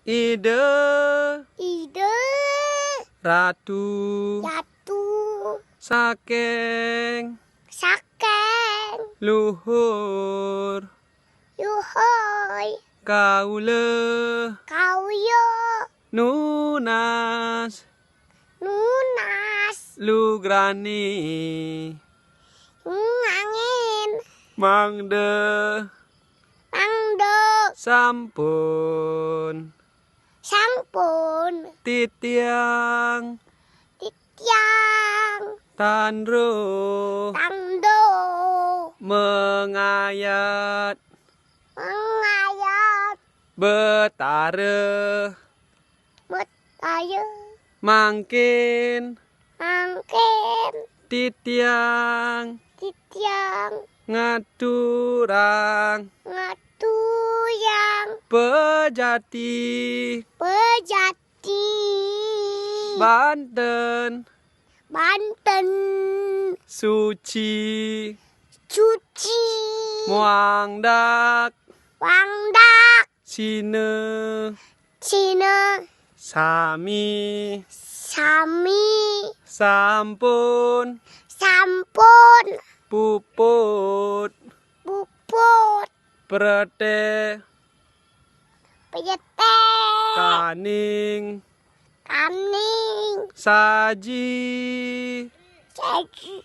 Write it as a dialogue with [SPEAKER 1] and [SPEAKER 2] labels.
[SPEAKER 1] Ide
[SPEAKER 2] Ide
[SPEAKER 1] ratu
[SPEAKER 2] Ratu
[SPEAKER 1] Sakeng
[SPEAKER 2] Sakeng
[SPEAKER 1] luhur
[SPEAKER 2] Yuhoi
[SPEAKER 1] kaule
[SPEAKER 2] Kauyo
[SPEAKER 1] nunas
[SPEAKER 2] Nunas
[SPEAKER 1] lugrani
[SPEAKER 2] Ngangin
[SPEAKER 1] mangde
[SPEAKER 2] Mangdo
[SPEAKER 1] sampun
[SPEAKER 2] Sampun
[SPEAKER 1] titiang
[SPEAKER 2] Tityang
[SPEAKER 1] tandro
[SPEAKER 2] Tando
[SPEAKER 1] mengayat
[SPEAKER 2] Mengayat
[SPEAKER 1] betare
[SPEAKER 2] Metayu
[SPEAKER 1] mangkin
[SPEAKER 2] Mangkin
[SPEAKER 1] titiang
[SPEAKER 2] Tityang
[SPEAKER 1] ngaturang
[SPEAKER 2] Ngatuyang
[SPEAKER 1] pejati
[SPEAKER 2] Pejati
[SPEAKER 1] Banten
[SPEAKER 2] Banten
[SPEAKER 1] suci
[SPEAKER 2] Cuci
[SPEAKER 1] muangdak
[SPEAKER 2] Wangdak
[SPEAKER 1] sine
[SPEAKER 2] Cina
[SPEAKER 1] sami
[SPEAKER 2] Sami
[SPEAKER 1] sampun
[SPEAKER 2] Sampun
[SPEAKER 1] puput
[SPEAKER 2] Puput
[SPEAKER 1] prete
[SPEAKER 2] Pejete
[SPEAKER 1] kaning
[SPEAKER 2] Kaning
[SPEAKER 1] saji
[SPEAKER 2] Caji